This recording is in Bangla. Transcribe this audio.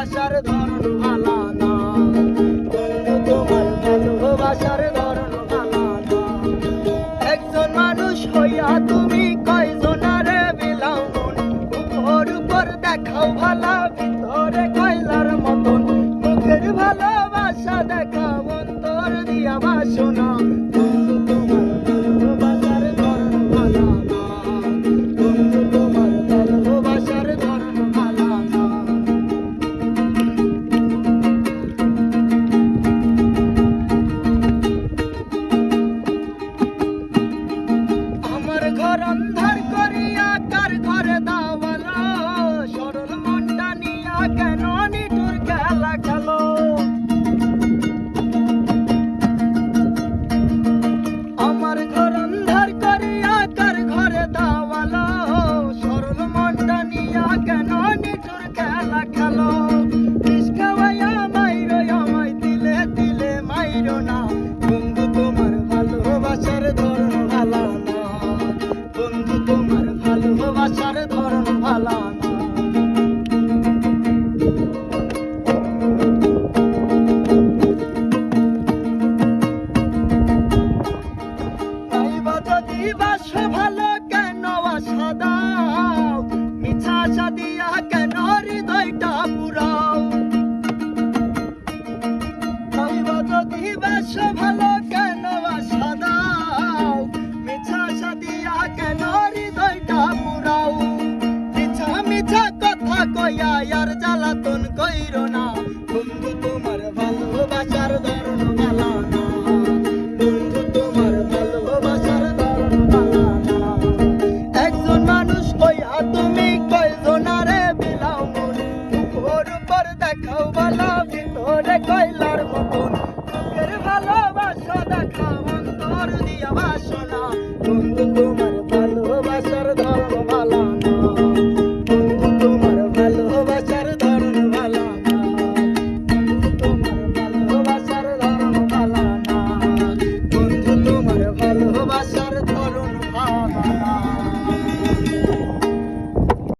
ভালোবাসার ধরন ভালো না, বন্ধু তোমার ভালোবাসার ধরন ভালো না। একজন মানুষ হইয়া তুমি কয়জনারে বিলাও মন, উপর উপর দেখাও ভালো ভিতরে কয়লার মতন, মুখের ভালোবাসা দেখাও অন্তর দিয়া বাসনা। বন্ধু তোমার ভালোবাসার ধরন ভালো না, বন্ধু তোমার ভালোবাসার ধরন ভালো না। আমার ঘর অন্ধার করিয়া কার ঘরে দাওয়ালো, সরল মনটা নিয়া কেন নিঠুর খেলা খেলো। আমার ঘর অন্ধার করিয়া কার ঘরে দাওয়ালো, সরল মনটা নিয়া কেন নিঠুর খেলা খেলো। বিষ খাওয়াইয়া মাইরো আমায় তিলে তিলে মাইরো না, বন্ধু তোমার ভালোবাসার ধরন ভালো না, বন্ধু তোমার ভালোবাসার ধরন ভালো না। নাইবা যদি বাসো ভালো কেন আশা দাও, মিছা আশা দিয়া কেন হৃদয়টা পুরাও। নাইবা যদি বাসো ভালো কেন আশা দাও, মিছা আশা দিয়া কেন হৃদয়টা পুরাও। মিছা মিছা কথা কইয়া আর জ্বালাতন কইরো না, বন্ধু তোমার ভালোবাসার ধরন